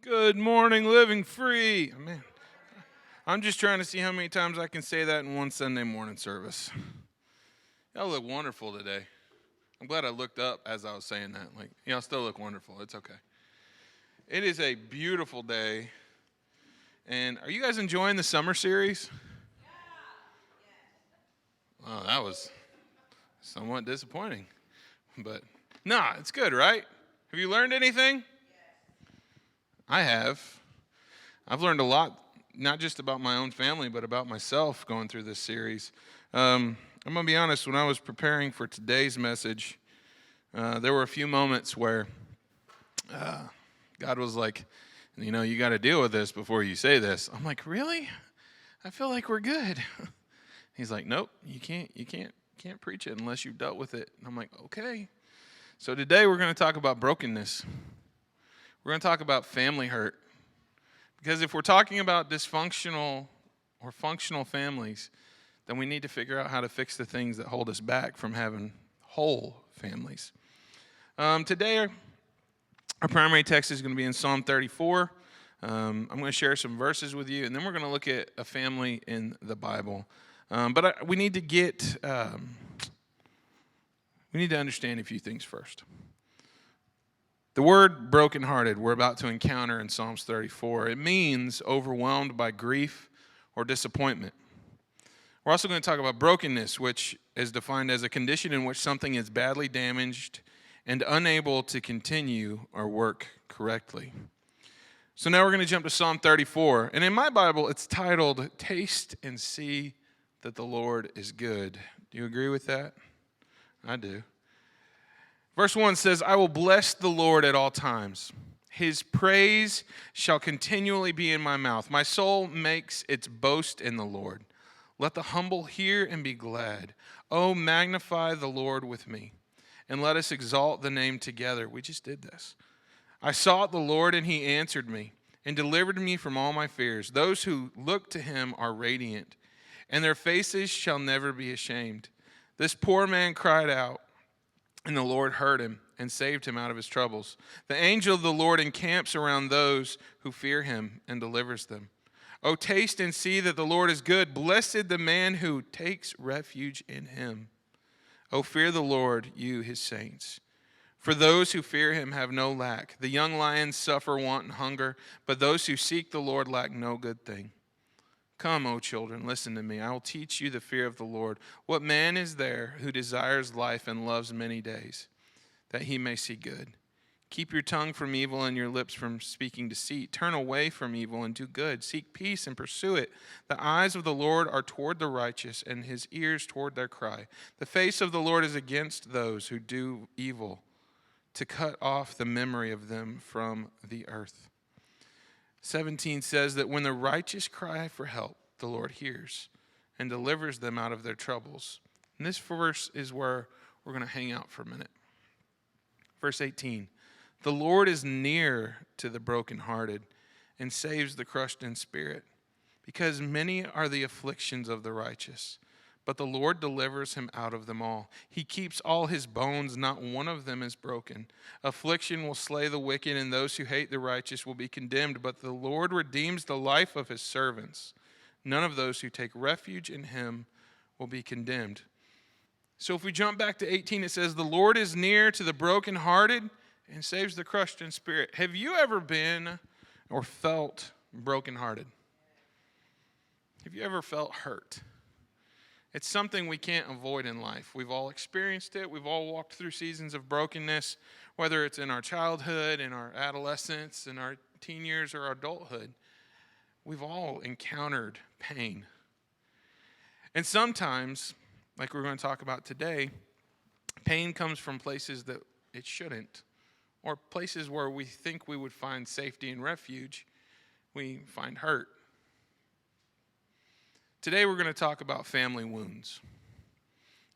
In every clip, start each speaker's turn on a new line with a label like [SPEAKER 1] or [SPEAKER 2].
[SPEAKER 1] Good morning, living free. Man, I'm just trying to see how many times I can say that in one Sunday morning service. Y'all look wonderful today. I'm glad I looked up as I was saying that. Y'all still look wonderful. It's okay. It is a beautiful day. And are you guys enjoying the summer series? Oh, that was somewhat disappointing. But, it's good, right? Have you learned anything? I have. I've learned a lot, not just about my own family, but about myself going through this series. I'm going to be honest, when I was preparing for today's message, there were a few moments where God was like, you got to deal with this before you say this. I'm like, really? I feel like we're good. He's like, nope, you can't preach it unless you've dealt with it. And I'm like, okay. So today we're going to talk about brokenness. We're going to talk about family hurt. Because if we're talking about dysfunctional or functional families, then we need to figure out how to fix the things that hold us back from having whole families. Today, our primary text is going to be in Psalm 34. I'm going to share some verses with you, and then we're going to look at a family in the Bible. We need to understand a few things first. The word brokenhearted we're about to encounter in Psalms 34. It means overwhelmed by grief or disappointment. We're also going to talk about brokenness, which is defined as a condition in which something is badly damaged and unable to continue or work correctly. So now we're going to jump to Psalm 34. And in my Bible, it's titled, Taste and See that the Lord is Good. Do you agree with that? I do. Verse 1 says, I will bless the Lord at all times. His praise shall continually be in my mouth. My soul makes its boast in the Lord. Let the humble hear and be glad. Oh, magnify the Lord with me, and let us exalt the name together. We just did this. I sought the Lord, and he answered me, and delivered me from all my fears. Those who look to him are radiant, and their faces shall never be ashamed. This poor man cried out, and the Lord heard him and saved him out of his troubles. The angel of the Lord encamps around those who fear him and delivers them. Oh, taste and see that the Lord is good. Blessed the man who takes refuge in him. Oh, fear the Lord, you his saints. For those who fear him have no lack. The young lions suffer want and hunger, but those who seek the Lord lack no good thing. Come, O children, listen to me. I will teach you the fear of the Lord. What man is there who desires life and loves many days, that he may see good? Keep your tongue from evil and your lips from speaking deceit. Turn away from evil and do good. Seek peace and pursue it. The eyes of the Lord are toward the righteous, and his ears toward their cry. The face of the Lord is against those who do evil, to cut off the memory of them from the earth. 17 says that when the righteous cry for help, the Lord hears and delivers them out of their troubles. And this verse is where we're going to hang out for a minute. Verse 18, the Lord is near to the brokenhearted and saves the crushed in spirit, because many are the afflictions of the righteous, but the Lord delivers him out of them all. He keeps all his bones, not one of them is broken. Affliction will slay the wicked, and those who hate the righteous will be condemned. But the Lord redeems the life of his servants. None of those who take refuge in him will be condemned. So if we jump back to 18, it says, the Lord is near to the brokenhearted and saves the crushed in spirit. Have you ever been or felt brokenhearted? Have you ever felt hurt? It's something we can't avoid in life. We've all experienced it. We've all walked through seasons of brokenness, whether it's in our childhood, in our adolescence, in our teen years, or our adulthood. We've all encountered pain. And sometimes, like we're going to talk about today, pain comes from places that it shouldn't, or places where we think we would find safety and refuge, we find hurt. Today we're going to talk about family wounds.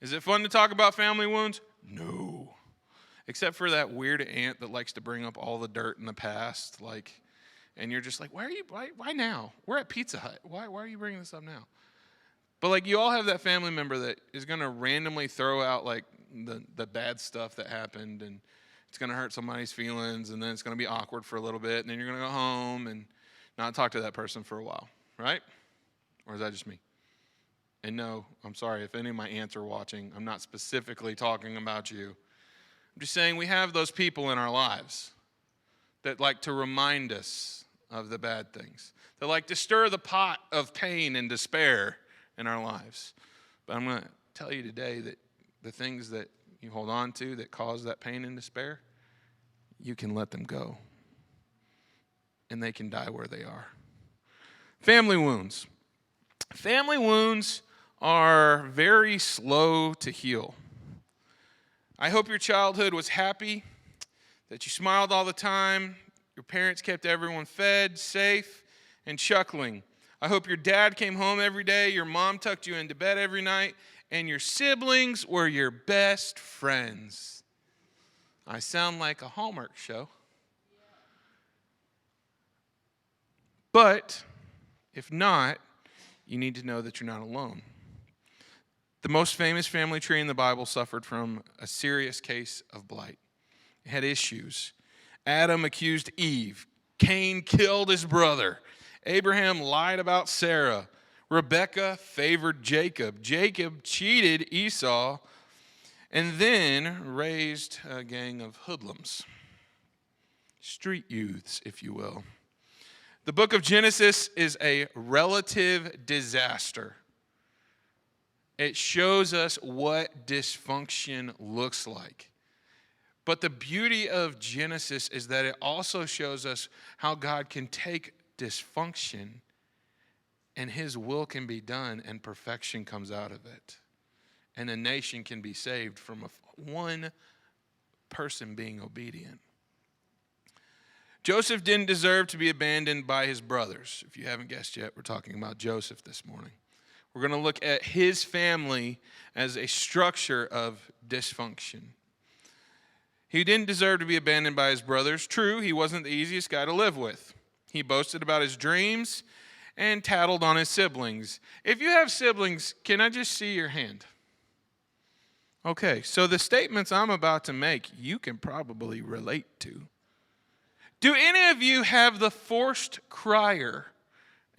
[SPEAKER 1] Is it fun to talk about family wounds? No. Except for that weird aunt that likes to bring up all the dirt in the past, and you're just like, why now? We're at Pizza Hut. Why are you bringing this up now? But you all have that family member that is going to randomly throw out the bad stuff that happened, and It's going to hurt somebody's feelings, and then it's going to be awkward for a little bit, and then you're going to go home and not talk to that person for a while, right? Or is that just me? And no, I'm sorry if any of my aunts are watching. I'm not specifically talking about you. I'm just saying we have those people in our lives that like to remind us of the bad things, that like to stir the pot of pain and despair in our lives. But I'm going to tell you today that the things that you hold on to that cause that pain and despair, you can let them go. And they can die where they are. Family wounds. Family wounds are very slow to heal. I hope your childhood was happy, that you smiled all the time, your parents kept everyone fed, safe, and chuckling. I hope your dad came home every day, your mom tucked you into bed every night, and your siblings were your best friends. I sound like a Hallmark show. But if not, you need to know that you're not alone. The most famous family tree in the Bible suffered from a serious case of blight. It had issues. Adam accused Eve. Cain killed his brother. Abraham lied about Sarah. Rebekah favored Jacob. Jacob cheated Esau and then raised a gang of hoodlums. Street youths, if you will. The book of Genesis is a relative disaster. It shows us what dysfunction looks like. But the beauty of Genesis is that it also shows us how God can take dysfunction and his will can be done and perfection comes out of it. And a nation can be saved from one person being obedient. Joseph didn't deserve to be abandoned by his brothers. If you haven't guessed yet, we're talking about Joseph this morning. We're going to look at his family as a structure of dysfunction. He didn't deserve to be abandoned by his brothers. True, he wasn't the easiest guy to live with. He boasted about his dreams and tattled on his siblings. If you have siblings, can I just see your hand? Okay, so the statements I'm about to make, you can probably relate to. Do any of you have the forced crier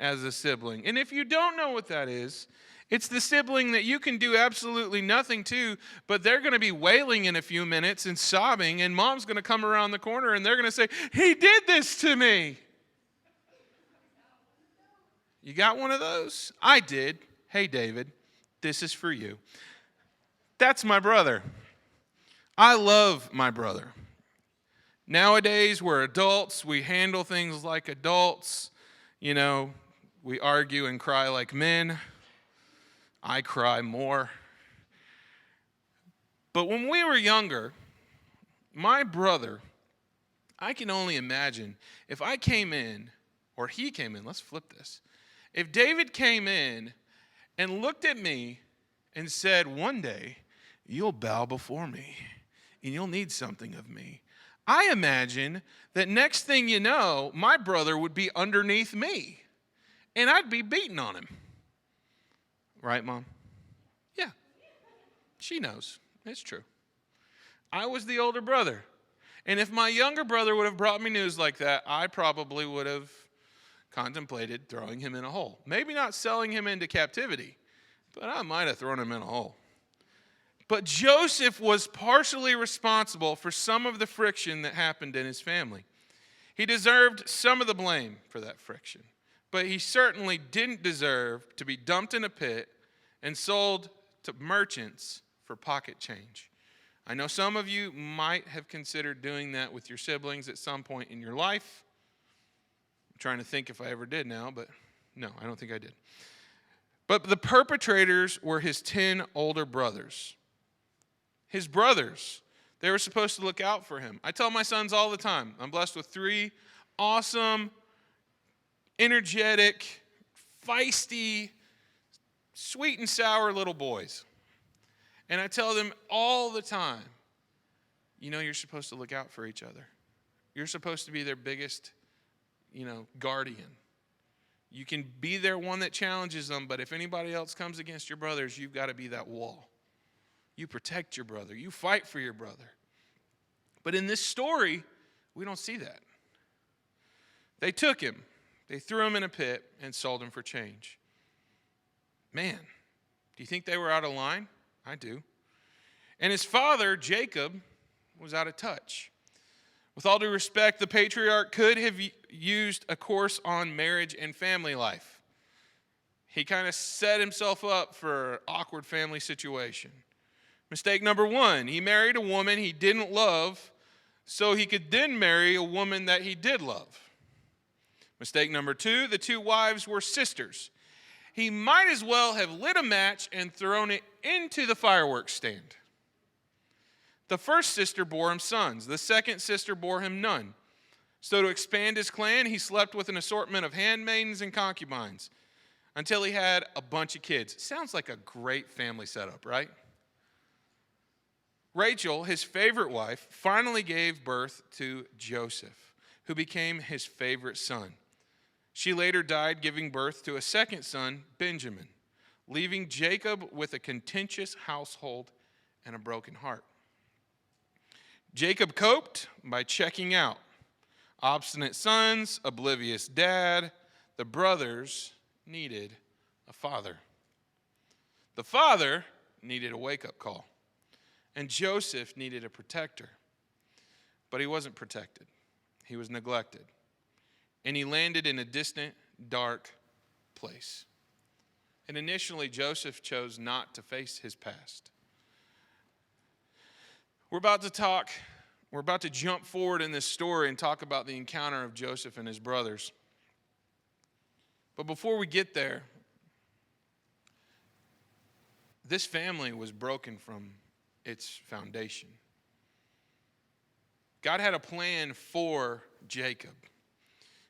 [SPEAKER 1] as a sibling? And if you don't know what that is, it's the sibling that you can do absolutely nothing to, but they're going to be wailing in a few minutes and sobbing, and mom's going to come around the corner and they're going to say, "He did this to me." You got one of those? I did. Hey, David, this is for you. That's my brother. I love my brother. Nowadays, we're adults. We handle things like adults. You know, we argue and cry like men. I cry more. But when we were younger, my brother, I can only imagine if I came in, or he came in, let's flip this. If David came in and looked at me and said, "One day you'll bow before me and you'll need something of me," I imagine that next thing you know, my brother would be underneath me and I'd be beating on him. Right, Mom? Yeah. She knows. It's true. I was the older brother. And if my younger brother would have brought me news like that, I probably would have contemplated throwing him in a hole. Maybe not selling him into captivity, but I might have thrown him in a hole. But Joseph was partially responsible for some of the friction that happened in his family. He deserved some of the blame for that friction, but he certainly didn't deserve to be dumped in a pit and sold to merchants for pocket change. I know some of you might have considered doing that with your siblings at some point in your life. I'm trying to think if I ever did now, but no, I don't think I did. But the perpetrators were his 10 older brothers. His brothers, they were supposed to look out for him. I tell my sons all the time, I'm blessed with 3 awesome, energetic, feisty, sweet and sour little boys. And I tell them all the time, you know, you're supposed to look out for each other. You're supposed to be their biggest, guardian. You can be their one that challenges them, but if anybody else comes against your brothers, you've got to be that wall. You protect your brother. You fight for your brother. But in this story, we don't see that. They took him, they threw him in a pit, and sold him for change. Man, do you think they were out of line? I do. And his father, Jacob, was out of touch. With all due respect, the patriarch could have used a course on marriage and family life. He kind of set himself up for an awkward family situation. Mistake number one, he married a woman he didn't love so he could then marry a woman that he did love. Mistake number two, the two wives were sisters. He might as well have lit a match and thrown it into the fireworks stand. The first sister bore him sons. The second sister bore him none. So to expand his clan, he slept with an assortment of handmaidens and concubines until he had a bunch of kids. Sounds like a great family setup, right? Rachel, his favorite wife, finally gave birth to Joseph, who became his favorite son. She later died, giving birth to a second son, Benjamin, leaving Jacob with a contentious household and a broken heart. Jacob coped by checking out. Obstinate sons, oblivious dad. The brothers needed a father. The father needed a wake-up call. And Joseph needed a protector. But he wasn't protected. He was neglected. And he landed in a distant, dark place. And initially, Joseph chose not to face his past. We're about to jump forward in this story and talk about the encounter of Joseph and his brothers. But before we get there, this family was broken from its foundation. God had a plan for Jacob.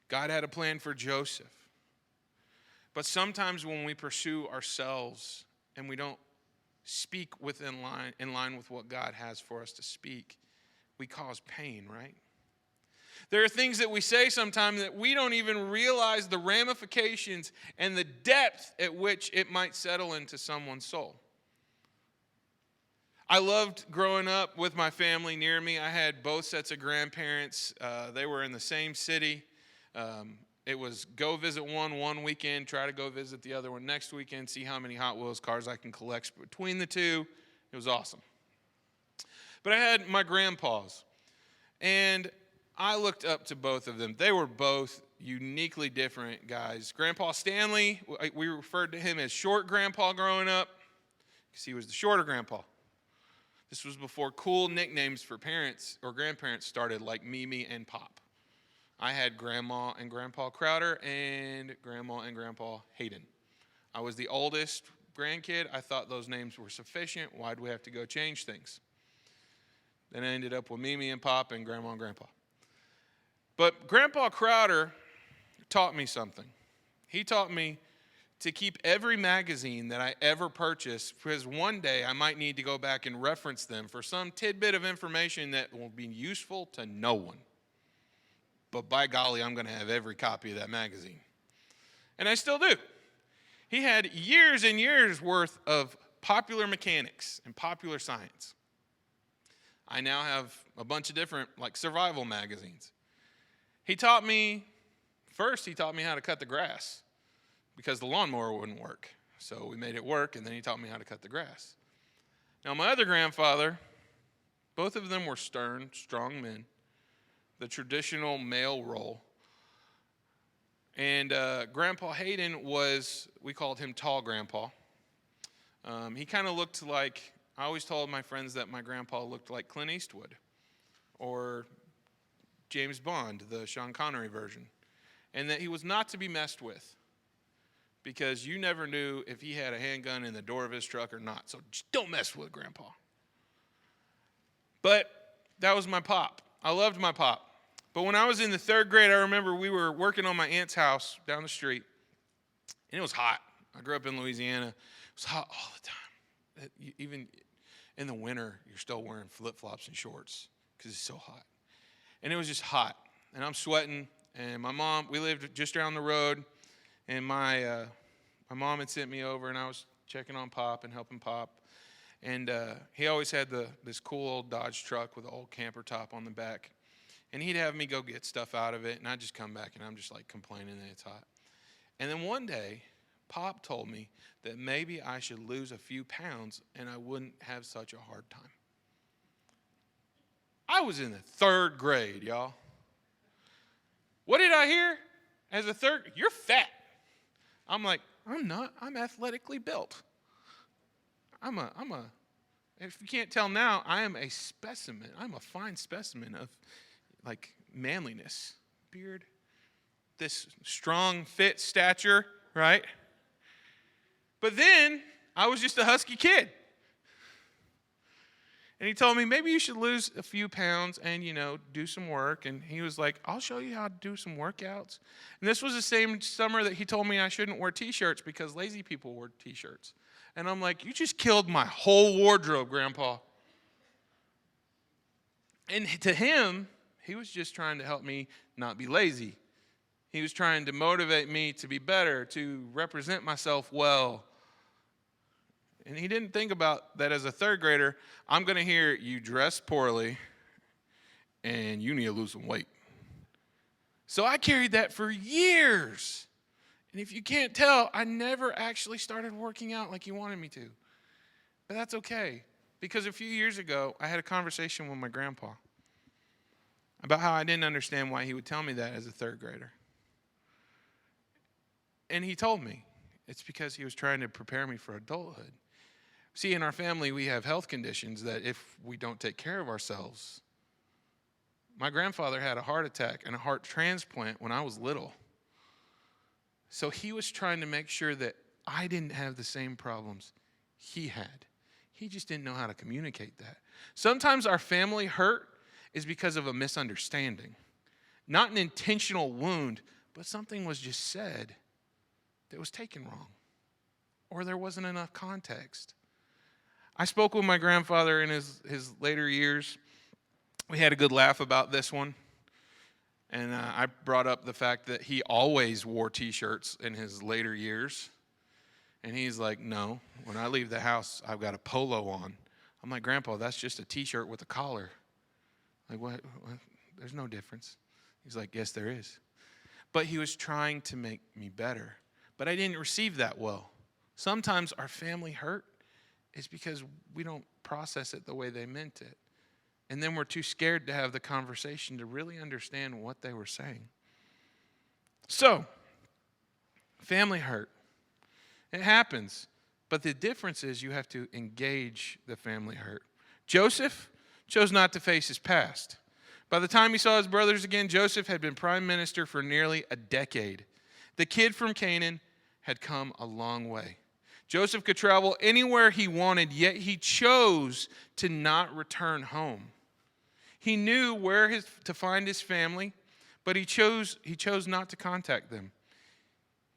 [SPEAKER 1] God had a plan for Joseph. But sometimes when we pursue ourselves and we don't speak in line with what God has for us to speak, we cause pain, right? There are things that we say sometimes that we don't even realize the ramifications and the depth at which it might settle into someone's soul. I loved growing up with my family near me. I had both sets of grandparents. They were in the same city. It was go visit one weekend, try to go visit the other one next weekend, see how many Hot Wheels cars I can collect between the two. It was awesome. But I had my grandpas, and I looked up to both of them. They were both uniquely different guys. Grandpa Stanley, we referred to him as Short Grandpa growing up because he was the shorter grandpa. This was before cool nicknames for parents or grandparents started, like Mimi and Pop. I had Grandma and Grandpa Crowder and Grandma and Grandpa Hayden. I was the oldest grandkid. I thought those names were sufficient. Why do we have to go change things? Then I ended up with Mimi and Pop and Grandma and Grandpa. But Grandpa Crowder taught me something. He taught me to keep every magazine that I ever purchased, because one day I might need to go back and reference them for some tidbit of information that will be useful to no one. But by golly, I'm going to have every copy of that magazine. And I still do. He had years and years worth of popular mechanics and popular science. I now have a bunch of different, like, survival magazines. He taught me how to cut the grass because the lawnmower wouldn't work. So we made it work, and then he taught me how to cut the grass. Now, my other grandfather, both of them were stern, strong men. The traditional male role. And Grandpa Hayden we called him Tall Grandpa. He kind of looked like, I always told my friends that my grandpa looked like Clint Eastwood or James Bond, the Sean Connery version. And that he was not to be messed with because you never knew if he had a handgun in the door of his truck or not. So just don't mess with Grandpa. But that was my pop. I loved my pop. But when I was in the third grade, I remember we were working on my aunt's house down the street, and it was hot. I grew up in Louisiana. It was hot all the time. Even in the winter, you're still wearing flip-flops and shorts because it's so hot. And it was just hot, and I'm sweating. And my mom, we lived just down the road, and my mom had sent me over, and I was checking on Pop and helping Pop. And he always had this cool old Dodge truck with an old camper top on the back. And he'd have me go get stuff out of it, and I'd just come back, and I'm just like complaining that it's hot. And then one day, Pop told me that maybe I should lose a few pounds and I wouldn't have such a hard time. I was in the 3rd grade, y'all. What did I hear as a third? You're fat. I'm like, I'm not. I'm athletically built. If you can't tell now, I am a specimen. I'm a fine specimen of like manliness, beard, this strong, fit stature, right? But then I was just a husky kid. And he told me, maybe you should lose a few pounds and, do some work. And he was like, I'll show you how to do some workouts. And this was the same summer that he told me I shouldn't wear T-shirts because lazy people wore T-shirts. And I'm like, you just killed my whole wardrobe, Grandpa. And to him, he was just trying to help me not be lazy. He was trying to motivate me to be better, to represent myself well. And he didn't think about that as a 3rd grader. I'm going to hear you dress poorly and you need to lose some weight. So I carried that for years. And if you can't tell, I never actually started working out like he wanted me to. But that's okay. Because a few years ago, I had a conversation with my grandpa about how I didn't understand why he would tell me that as a 3rd grader. And he told me it's because he was trying to prepare me for adulthood. See, in our family, we have health conditions that if we don't take care of ourselves, my grandfather had a heart attack and a heart transplant when I was little. So he was trying to make sure that I didn't have the same problems he had. He just didn't know how to communicate that. Sometimes our family hurt is because of a misunderstanding. Not an intentional wound, but something was just said that was taken wrong. Or there wasn't enough context. I spoke with my grandfather in his later years. We had a good laugh about this one. And I brought up the fact that he always wore T-shirts in his later years. And he's like, no, when I leave the house, I've got a polo on. I'm like, Grandpa, that's just a T-shirt with a collar. Like, what? There's no difference. He's like, yes, there is. But he was trying to make me better. But I didn't receive that well. Sometimes our family hurt is because we don't process it the way they meant it. And then we're too scared to have the conversation to really understand what they were saying. So, family hurt. It happens. But the difference is you have to engage the family hurt. Joseph chose not to face his past. By the time he saw his brothers again, Joseph had been prime minister for nearly a decade. The kid from Canaan had come a long way. Joseph could travel anywhere he wanted, yet he chose to not return home. He knew where to find his family, but he chose not to contact them.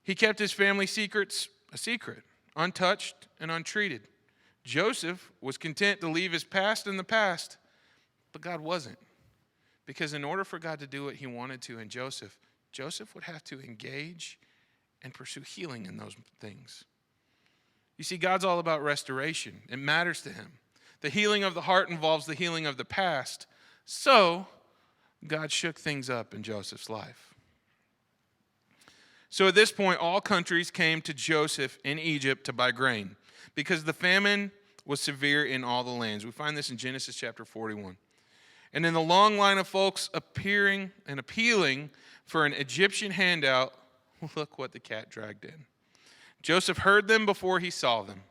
[SPEAKER 1] He kept his family secrets a secret, untouched and untreated. Joseph was content to leave his past in the past, but God wasn't. Because in order for God to do what he wanted to in Joseph, Joseph would have to engage and pursue healing in those things. You see, God's all about restoration. It matters to him. The healing of the heart involves the healing of the past. So, God shook things up in Joseph's life. So at this point, all countries came to Joseph in Egypt to buy grain because the famine was severe in all the lands. We find this in Genesis chapter 41. And in the long line of folks appearing and appealing for an Egyptian handout, look what the cat dragged in. Joseph heard them before he saw them.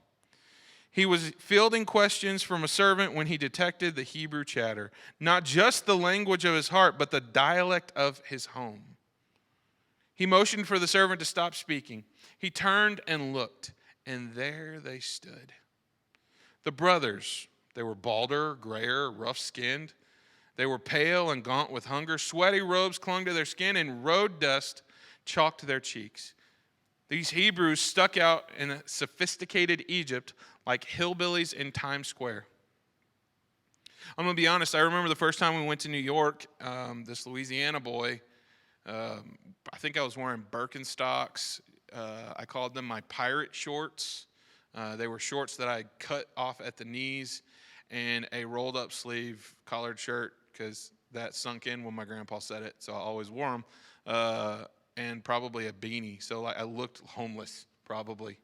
[SPEAKER 1] He was fielding questions from a servant when he detected the Hebrew chatter, not just the language of his heart, but the dialect of his home. He motioned for the servant to stop speaking. He turned and looked, and there they stood. The brothers, they were balder, grayer, rough-skinned. They were pale and gaunt with hunger. Sweaty robes clung to their skin, and road dust chalked their cheeks. These Hebrews stuck out in a sophisticated Egypt like hillbillies in Times Square. I'm going to be honest, I remember the first time we went to New York, this Louisiana boy, I think I was wearing Birkenstocks. I called them my pirate shorts. They were shorts that I cut off at the knees and a rolled up sleeve collared shirt because that sunk in when my grandpa said it, so I always wore them. And probably a beanie, so like I looked homeless probably.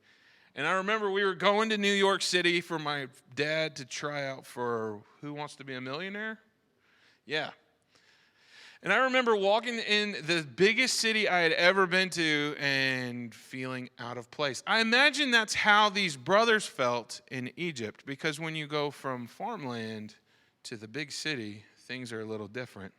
[SPEAKER 1] And I remember we were going to New York City for my dad to try out for Who Wants to Be a Millionaire? Yeah. And I remember walking in the biggest city I had ever been to and feeling out of place. I imagine that's how these brothers felt in Egypt, because when you go from farmland to the big city, things are a little different.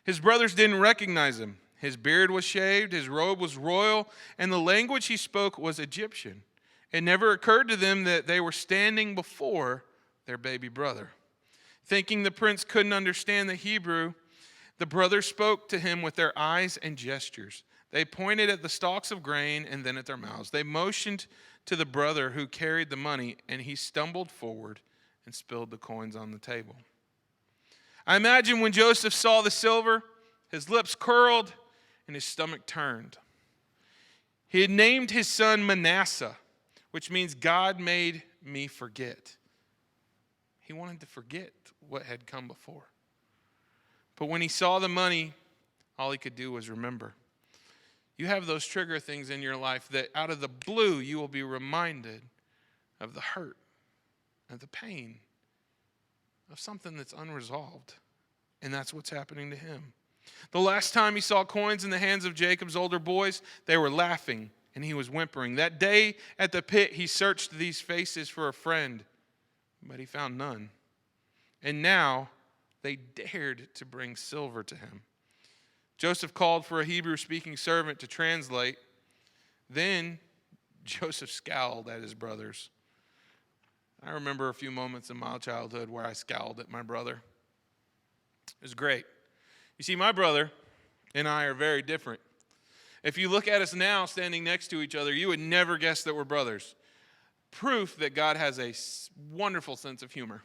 [SPEAKER 1] His brothers didn't recognize him. His beard was shaved, his robe was royal, and the language he spoke was Egyptian. It never occurred to them that they were standing before their baby brother. Thinking the prince couldn't understand the Hebrew, the brothers spoke to him with their eyes and gestures. They pointed at the stalks of grain and then at their mouths. They motioned to the brother who carried the money, and he stumbled forward and spilled the coins on the table. I imagine when Joseph saw the silver, his lips curled and his stomach turned. He had named his son Manasseh, which means God made me forget. He wanted to forget what had come before. But when he saw the money, all he could do was remember. You have those trigger things in your life that out of the blue you will be reminded of the hurt, of the pain, of something that's unresolved. And that's what's happening to him. The last time he saw coins in the hands of Jacob's older boys, they were laughing and he was whimpering. That day at the pit, he searched these faces for a friend, but he found none. And now they dared to bring silver to him. Joseph called for a Hebrew-speaking servant to translate. Then Joseph scowled at his brothers. I remember a few moments in my childhood where I scowled at my brother. It was great. You see, my brother and I are very different. If you look at us now standing next to each other, you would never guess that we're brothers. Proof that God has a wonderful sense of humor.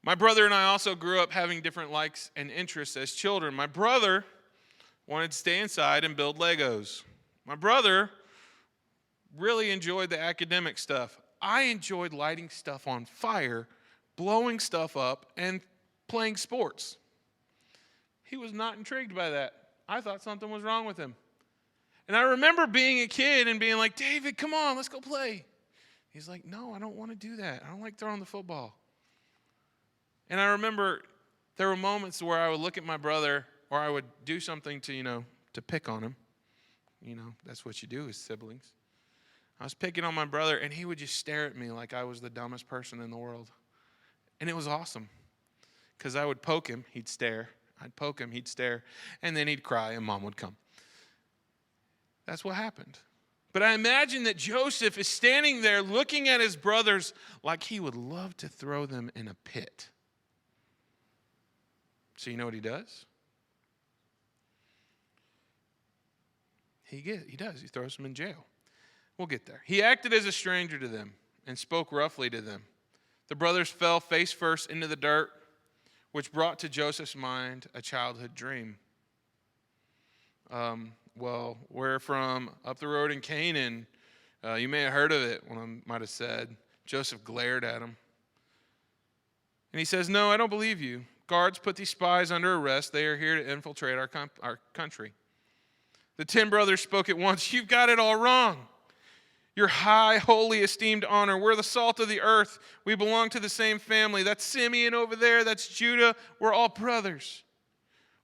[SPEAKER 1] My brother and I also grew up having different likes and interests as children. My brother wanted to stay inside and build Legos. My brother really enjoyed the academic stuff. I enjoyed lighting stuff on fire, blowing stuff up, and playing sports. He was not intrigued by that. I thought something was wrong with him. And I remember being a kid and being like, David, come on, let's go play. He's like, no, I don't want to do that. I don't like throwing the football. And I remember there were moments where I would look at my brother, or I would do something to pick on him. That's what you do as siblings. I was picking on my brother, and he would just stare at me like I was the dumbest person in the world. And it was awesome, because I would poke him, he'd stare. I'd poke him, he'd stare, and then he'd cry, and Mom would come. That's what happened. But I imagine that Joseph is standing there looking at his brothers like he would love to throw them in a pit. So you know what he does? He does. He throws them in jail. We'll get there. He acted as a stranger to them and spoke roughly to them. The brothers fell face first into the dirt, which brought to Joseph's mind a childhood dream. We're from up the road in Canaan. You may have heard of it, one might have said. Joseph glared at him. And he says, no, I don't believe you. Guards, put these spies under arrest. They are here to infiltrate our country. The 10 brothers spoke at once. You've got it all wrong. Your high, holy, esteemed honor. We're the salt of the earth. We belong to the same family. That's Simeon over there. That's Judah. We're all brothers.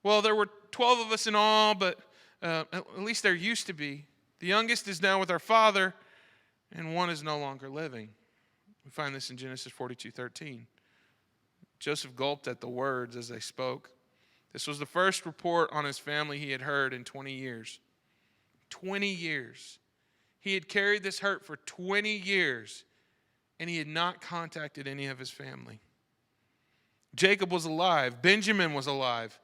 [SPEAKER 1] Well, there were 12 of us in all, but at least there used to be. The youngest is now with our father, and one is no longer living. We find this in Genesis 42:13. Joseph gulped at the words as they spoke. This was the first report on his family he had heard in 20 years. 20 years. He had carried this hurt for 20 years, and he had not contacted any of his family. Jacob was alive. Benjamin was alive,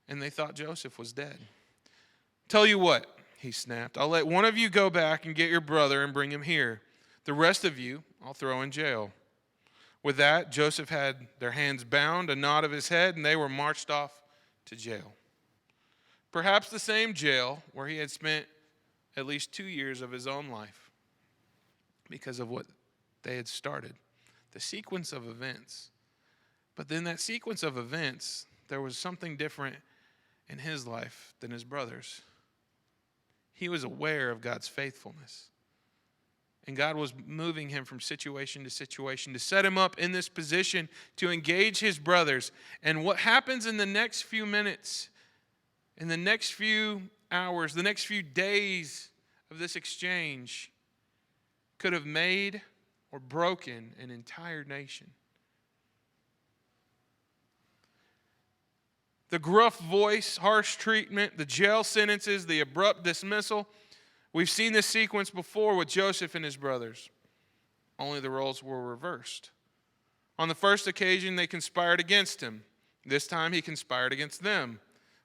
[SPEAKER 1] and they thought Joseph was dead. Tell you what, he snapped. I'll let one of you go back and get your brother and bring him here. The rest of you, I'll throw in jail. With that, Joseph had their hands bound, a nod of his head, and they were marched off to jail. Perhaps the same jail where he had spent at least 2 years of his own life. because of what they had started, the sequence of events. But then that sequence of events, there was something different in his life than his brothers. He was aware of God's faithfulness. And God was moving him from situation to situation to set him up in this position to engage his brothers. And what happens in the next few minutes, in the next few hours, the next few days of this exchange could have made or broken an entire nation. The gruff voice, harsh treatment, the jail sentences, the abrupt dismissal. We've seen this sequence before with Joseph and his brothers. Only the roles were reversed. On the first occasion, they conspired against him. This time, he conspired against them.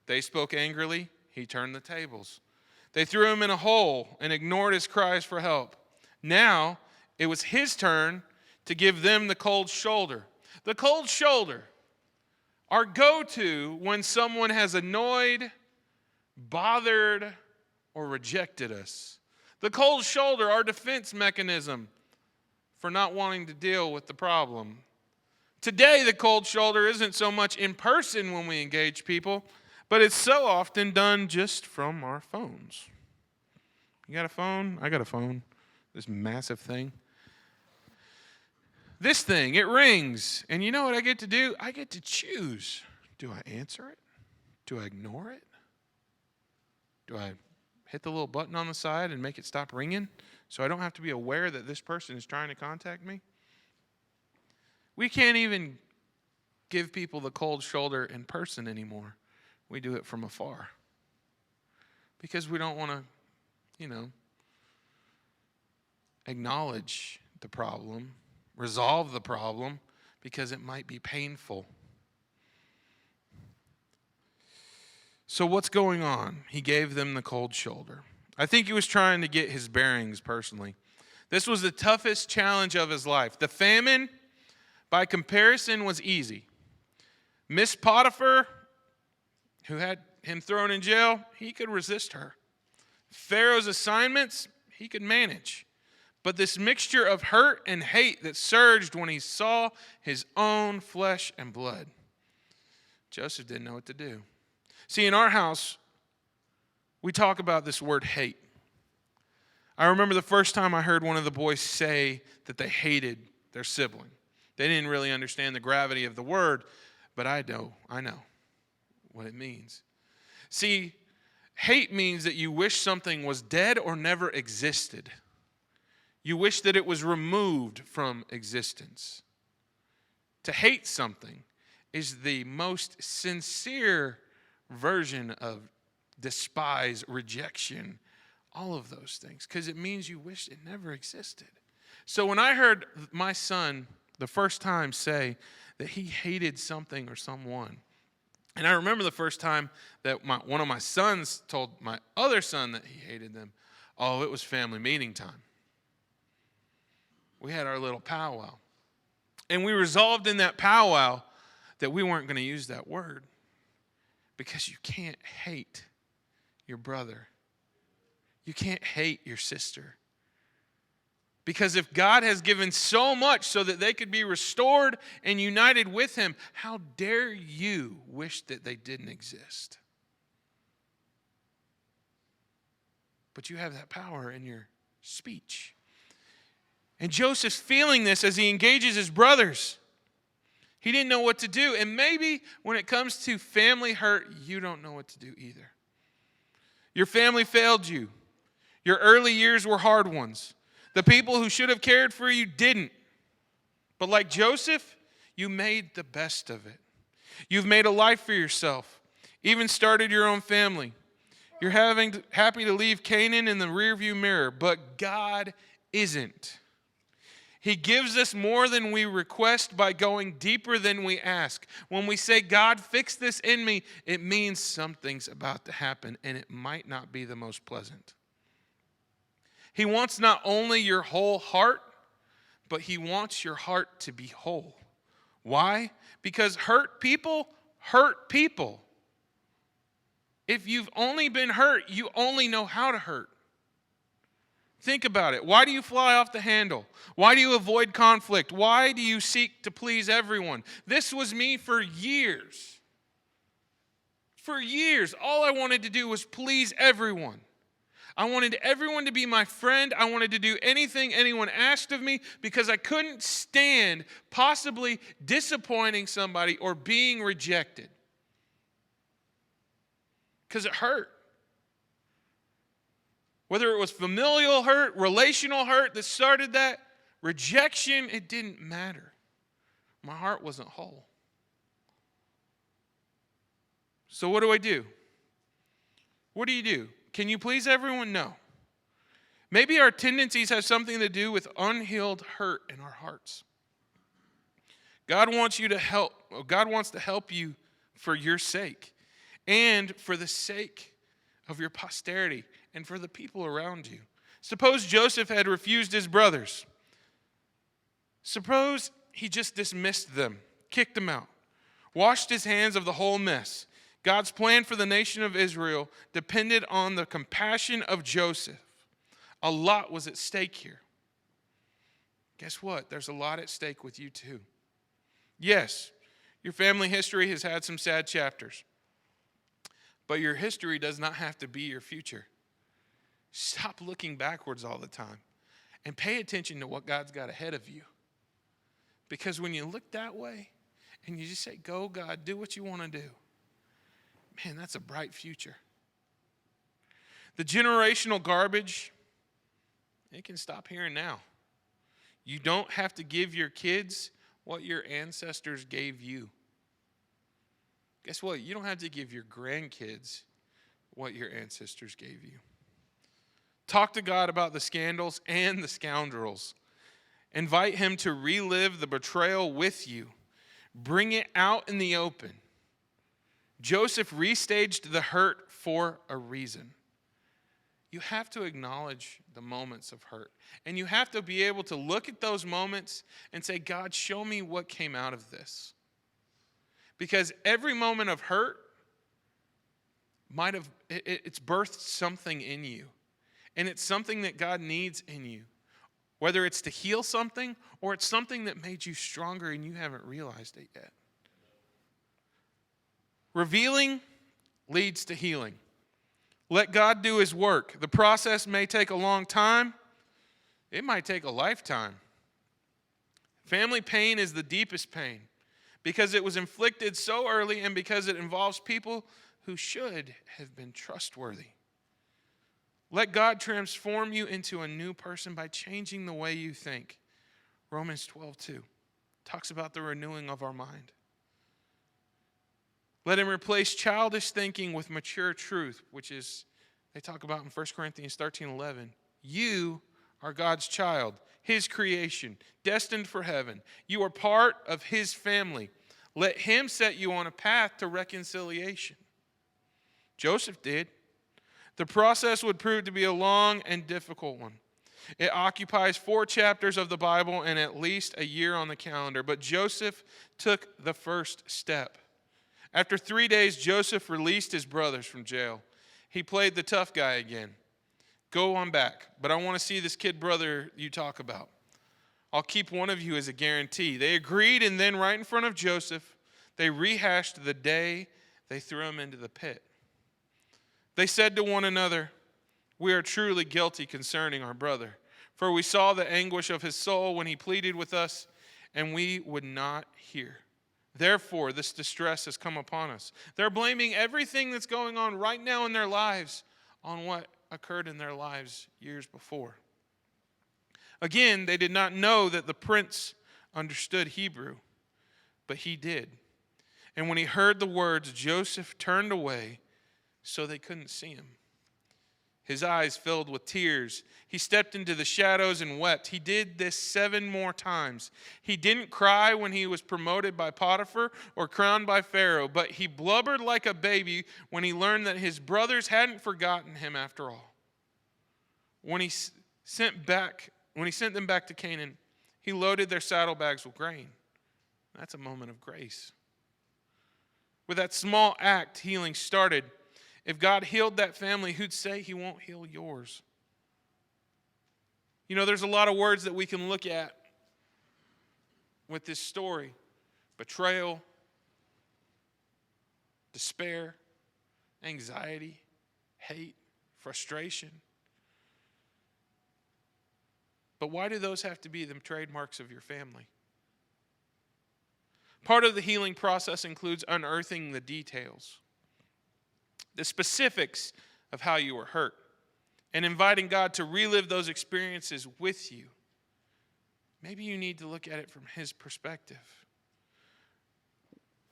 [SPEAKER 1] They spoke angrily. He turned the tables. They threw him in a hole and ignored his cries for help. Now, it was his turn to give them the cold shoulder. The cold shoulder. Our go-to when someone has annoyed, bothered, or rejected us. The cold shoulder, our defense mechanism for not wanting to deal with the problem. Today, the cold shoulder isn't so much in person when we engage people, but it's so often done just from our phones. You got a phone? I got a phone. This massive thing. This thing, it rings. And you know what I get to do? I get to choose. Do I answer it? Do I ignore it? Do I hit the little button on the side and make it stop ringing so I don't have to be aware that this person is trying to contact me? We can't even give people the cold shoulder in person anymore. We do it from afar. Because we don't want to, acknowledge the problem, resolve the problem, because it might be painful. So what's going on? He gave them the cold shoulder. I think he was trying to get his bearings personally. This was the toughest challenge of his life. The famine, by comparison, was easy. Miss Potiphar, who had him thrown in jail, he could resist her. Pharaoh's assignments, he could manage. But this mixture of hurt and hate that surged when he saw his own flesh and blood, Joseph didn't know what to do. See, in our house, we talk about this word hate. I remember the first time I heard one of the boys say that they hated their sibling. They didn't really understand the gravity of the word, but I know what it means. See, hate means that you wish something was dead or never existed. You wish that it was removed from existence. To hate something is the most sincere version of despise, rejection, all of those things, because it means you wish it never existed. So when I heard my son the first time say that he hated something or someone, and I remember the first time that one of my sons told my other son that he hated them, it was family meeting time. We had our little powwow. And we resolved in that powwow that we weren't going to use that word. Because you can't hate your brother. You can't hate your sister. Because if God has given so much so that they could be restored and united with him, how dare you wish that they didn't exist? But you have that power in your speech. And Joseph's feeling this as he engages his brothers. He didn't know what to do. And maybe when it comes to family hurt, you don't know what to do either. Your family failed you. Your early years were hard ones. The people who should have cared for you didn't. But like Joseph, you made the best of it. You've made a life for yourself. Even started your own family. You're happy to leave Canaan in the rearview mirror. But God isn't. He gives us more than we request by going deeper than we ask. When we say, God, fix this in me, it means something's about to happen, and it might not be the most pleasant. He wants not only your whole heart, but he wants your heart to be whole. Why? Because hurt people hurt people. If you've only been hurt, you only know how to hurt. Think about it. Why do you fly off the handle? Why do you avoid conflict? Why do you seek to please everyone? This was me for years. For years, all I wanted to do was please everyone. I wanted everyone to be my friend. I wanted to do anything anyone asked of me because I couldn't stand possibly disappointing somebody or being rejected. Because it hurt. Whether it was familial hurt, relational hurt that started that, rejection, it didn't matter. My heart wasn't whole. So what do I do? What do you do? Can you please everyone? No. Maybe our tendencies have something to do with unhealed hurt in our hearts. God wants to help you for your sake and for the sake of your posterity and for the people around you. Suppose Joseph had refused his brothers. Suppose he just dismissed them, kicked them out, washed his hands of the whole mess. God's plan for the nation of Israel depended on the compassion of Joseph. A lot was at stake here. Guess what? There's a lot at stake with you too. Yes, your family history has had some sad chapters, but your history does not have to be your future. Stop looking backwards all the time and pay attention to what God's got ahead of you. Because when you look that way and you just say, go God, do what you want to do, man, that's a bright future. The generational garbage, it can stop here and now. You don't have to give your kids what your ancestors gave you. Guess what? You don't have to give your grandkids what your ancestors gave you. Talk to God about the scandals and the scoundrels. Invite him to relive the betrayal with you. Bring it out in the open. Joseph restaged the hurt for a reason. You have to acknowledge the moments of hurt. And you have to be able to look at those moments and say, God, show me what came out of this. Because every moment of hurt it's birthed something in you. And it's something that God needs in you. Whether it's to heal something or it's something that made you stronger and you haven't realized it yet. Revealing leads to healing. Let God do his work. The process may take a long time. It might take a lifetime. Family pain is the deepest pain because it was inflicted so early and because it involves people who should have been trustworthy. Let God transform you into a new person by changing the way you think. Romans 12:2 talks about the renewing of our mind. Let him replace childish thinking with mature truth, which is, they talk about in 1 Corinthians 13:11. You are God's child, his creation, destined for heaven. You are part of his family. Let him set you on a path to reconciliation. Joseph did. The process would prove to be a long and difficult one. It occupies 4 chapters of the Bible and at least a year on the calendar. But Joseph took the first step. After 3 days, Joseph released his brothers from jail. He played the tough guy again. Go on back, but I want to see this kid brother you talk about. I'll keep one of you as a guarantee. They agreed, and then right in front of Joseph, they rehashed the day they threw him into the pit. They said to one another, we are truly guilty concerning our brother, for we saw the anguish of his soul when he pleaded with us, and we would not hear. Therefore, this distress has come upon us. They're blaming everything that's going on right now in their lives on what occurred in their lives years before. Again, they did not know that the prince understood Hebrew, but he did. And when he heard the words, Joseph turned away so they couldn't see him. His eyes filled with tears. He stepped into the shadows and wept. He did this 7 more times. He didn't cry when he was promoted by Potiphar or crowned by Pharaoh, but he blubbered like a baby when he learned that his brothers hadn't forgotten him after all. When he sent them back to Canaan, he loaded their saddlebags with grain. That's a moment of grace. With that small act, healing started. If God healed that family, who'd say he won't heal yours? You know, there's a lot of words that we can look at with this story. Betrayal, despair, anxiety, hate, frustration. But why do those have to be the trademarks of your family? Part of the healing process includes unearthing the details, the specifics of how you were hurt, and inviting God to relive those experiences with you. Maybe you need to look at it from His perspective.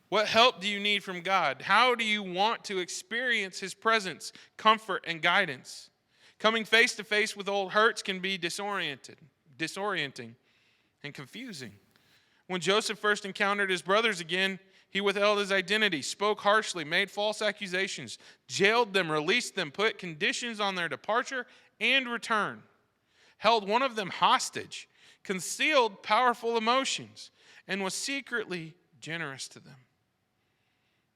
[SPEAKER 1] What help do you need from God? How do you want to experience His presence, comfort, and guidance? Coming face to face with old hurts can be disorienting, and confusing. When Joseph first encountered his brothers again, he withheld his identity, spoke harshly, made false accusations, jailed them, released them, put conditions on their departure and return, held one of them hostage, concealed powerful emotions, and was secretly generous to them.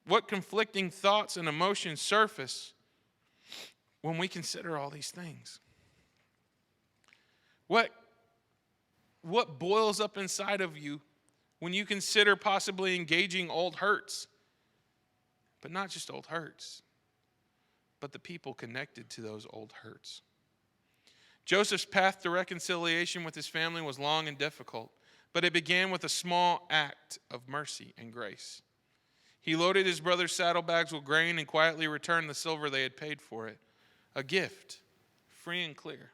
[SPEAKER 1] What conflicting thoughts and emotions surface when we consider all these things? What boils up inside of you when you consider possibly engaging old hurts? But not just old hurts, but the people connected to those old hurts. Joseph's path to reconciliation with his family was long and difficult, but it began with a small act of mercy and grace. He loaded his brother's saddlebags with grain and quietly returned the silver they had paid for it, a gift, free and clear.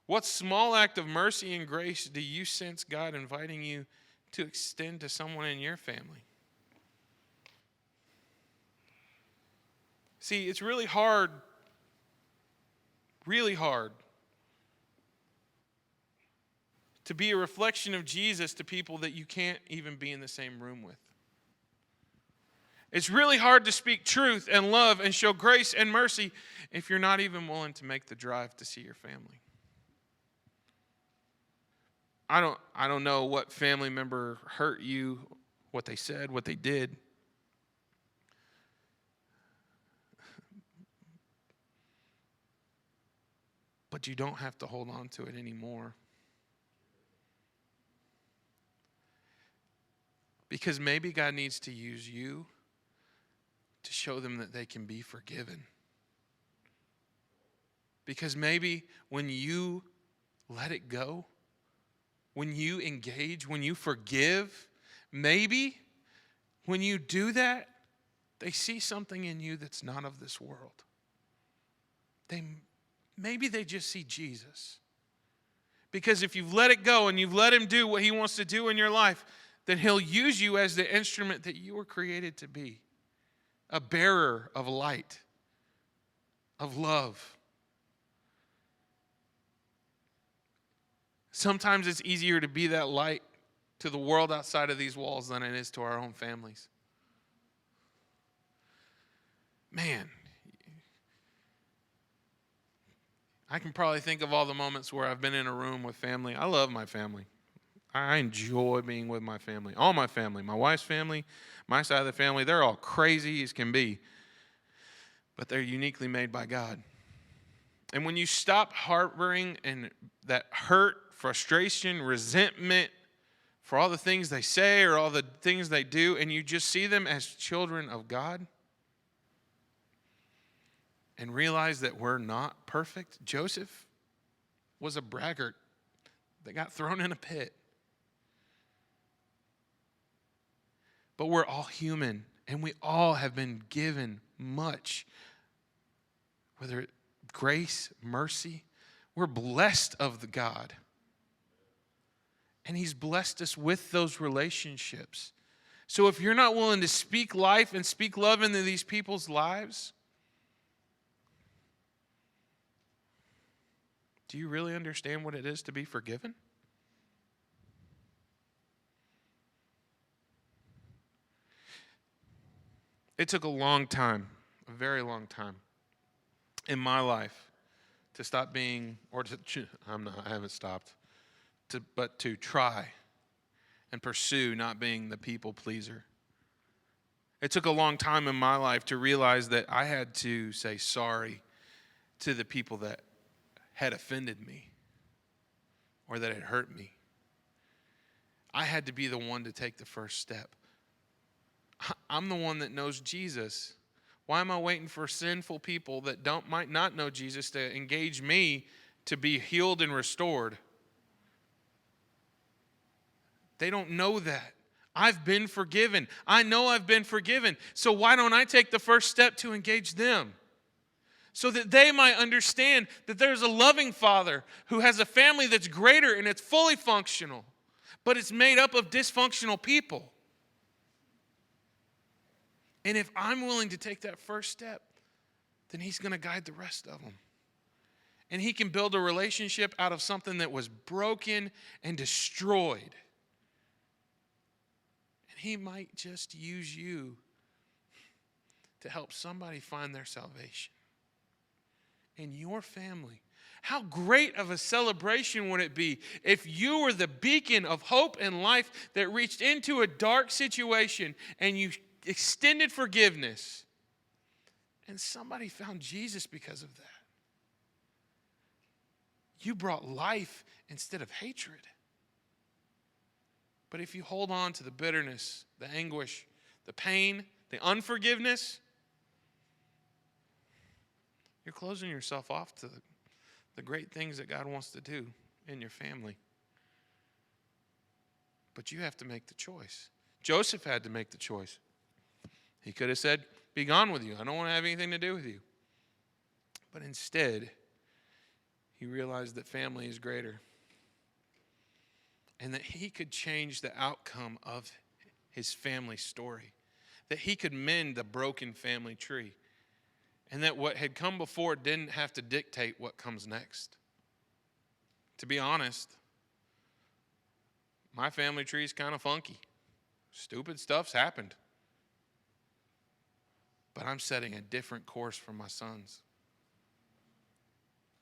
[SPEAKER 1] What small act of mercy and grace do you sense God inviting you to extend to someone in your family? See, it's really hard to be a reflection of Jesus to people that you can't even be in the same room with. It's really hard to speak truth and love and show grace and mercy if you're not even willing to make the drive to see your family. I don't know what family member hurt you, what they said, what they did. But you don't have to hold on to it anymore. Because maybe God needs to use you to show them that they can be forgiven. Because maybe when you let it go, when you engage, when you forgive, maybe when you do that, they see something in you that's not of this world. Maybe they just see Jesus. Because if you've let it go and you've let Him do what He wants to do in your life, then He'll use you as the instrument that you were created to be. A bearer of light, of love. Sometimes it's easier to be that light to the world outside of these walls than it is to our own families. Man, I can probably think of all the moments where I've been in a room with family. I love my family. I enjoy being with my family. All my family, my wife's family, my side of the family, they're all crazy as can be. But they're uniquely made by God. And when you stop harboring and that hurt, frustration, resentment for all the things they say or all the things they do, and you just see them as children of God and realize that we're not perfect. Joseph was a braggart that got thrown in a pit. But we're all human, and we all have been given much, whether it's grace, mercy. We're blessed of the God. And He's blessed us with those relationships. So if you're not willing to speak life and speak love into these people's lives, do you really understand what it is to be forgiven? It took a long time, a very long time in my life to stop being, I haven't stopped, but to try and pursue not being the people pleaser. It took a long time in my life to realize that I had to say sorry to the people that had offended me. or that it hurt me. I had to be the one to take the first step. I'm the one that knows Jesus. Why am I waiting for sinful people that might not know Jesus to engage me to be healed and restored? They don't know that. I've been forgiven. I know I've been forgiven. So why don't I take the first step to engage them? So that they might understand that there's a loving Father who has a family that's greater and it's fully functional, but it's made up of dysfunctional people. And if I'm willing to take that first step, then He's going to guide the rest of them. And He can build a relationship out of something that was broken and destroyed. And He might just use you to help somebody find their salvation in your family. How great of a celebration would it be if you were the beacon of hope and life that reached into a dark situation and you extended forgiveness and somebody found Jesus because of that. You brought life instead of hatred. But if you hold on to the bitterness, the anguish, the pain, the unforgiveness, you're closing yourself off to the great things that God wants to do in your family. But you have to make the choice. Joseph had to make the choice. He could have said, "Be gone with you. I don't want to have anything to do with you." But instead, he realized that family is greater and that he could change the outcome of his family story, that he could mend the broken family tree, and that what had come before didn't have to dictate what comes next. To be honest, my family tree is kind of funky. Stupid stuff's happened. But I'm setting a different course for my sons.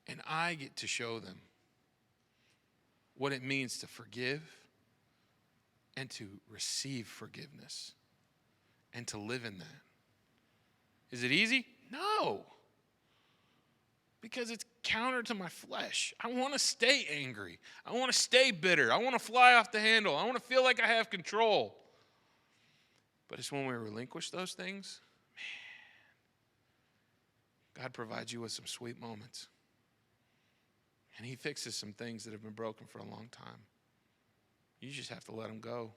[SPEAKER 1] And I get to show them what it means to forgive and to receive forgiveness and to live in that. Is it easy? No. Because it's counter to my flesh. I want to stay angry. I want to stay bitter. I want to fly off the handle. I want to feel like I have control. But it's when we relinquish those things, God provides you with some sweet moments. And He fixes some things that have been broken for a long time. You just have to let them go.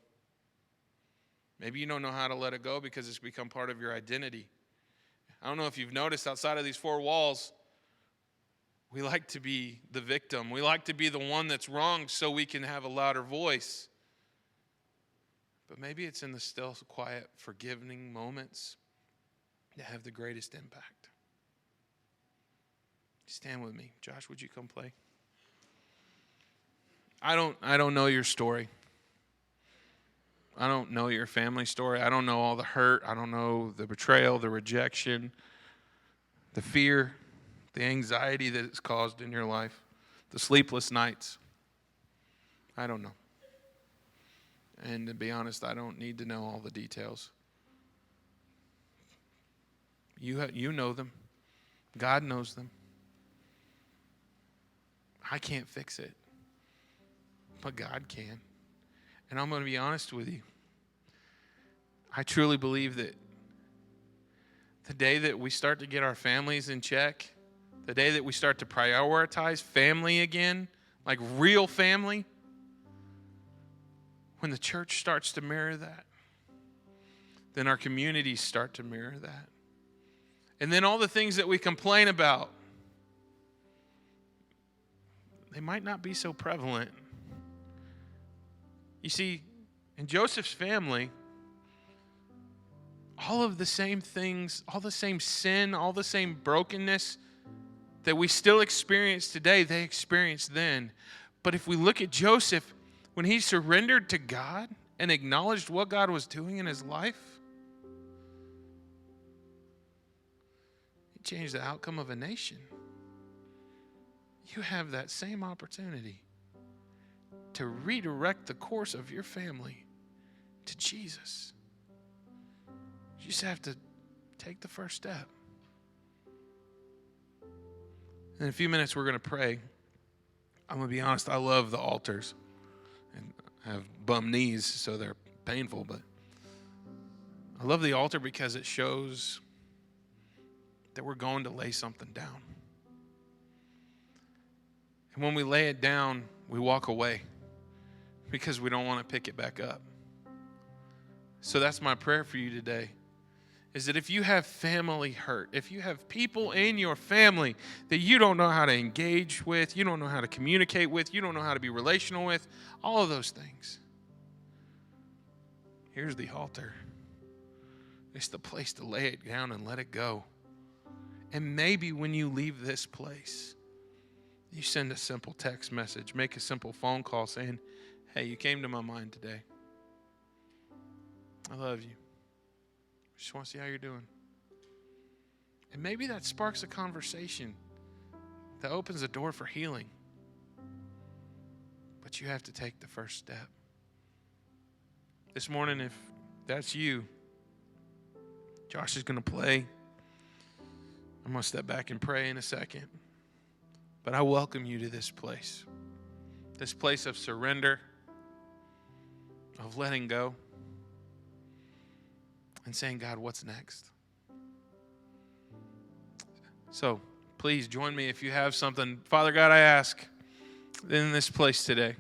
[SPEAKER 1] Maybe you don't know how to let it go because it's become part of your identity. I don't know if you've noticed outside of these four walls, we like to be the victim. We like to be the one that's wronged so we can have a louder voice. But maybe it's in the still, quiet, forgiving moments that have the greatest impact. Stand with me. Josh, would you come play? I don't know your story. I don't know your family story. I don't know all the hurt. I don't know the betrayal, the rejection, the fear, the anxiety that it's caused in your life, the sleepless nights. I don't know. And to be honest, I don't need to know all the details. You know them. God knows them. I can't fix it, but God can. And I'm going to be honest with you. I truly believe that the day that we start to get our families in check, the day that we start to prioritize family again, like real family, when the church starts to mirror that, then our communities start to mirror that. And then all the things that we complain about, they might not be so prevalent. You see, in Joseph's family, all of the same things, all the same sin, all the same brokenness that we still experience today, they experienced then. But if we look at Joseph, when he surrendered to God and acknowledged what God was doing in his life, it changed the outcome of a nation. You have that same opportunity to redirect the course of your family to Jesus. You just have to take the first step. In a few minutes, we're going to pray. I'm going to be honest, I love the altars. And I have bum knees, so they're painful, but I love the altar because it shows that we're going to lay something down. And when we lay it down, we walk away because we don't want to pick it back up. So that's my prayer for you today, is that if you have family hurt, if you have people in your family that you don't know how to engage with, you don't know how to communicate with, you don't know how to be relational with, all of those things, here's the altar. It's the place to lay it down and let it go. And maybe when you leave this place, you send a simple text message, make a simple phone call saying, hey, you came to my mind today. I love you. Just want to see how you're doing. And maybe that sparks a conversation that opens a door for healing. But you have to take the first step. This morning, if that's you, Josh is going to play. I'm going to step back and pray in a second. But I welcome you to this place of surrender, of letting go, and saying, God, what's next? So please join me if you have something. Father God, I ask in this place today,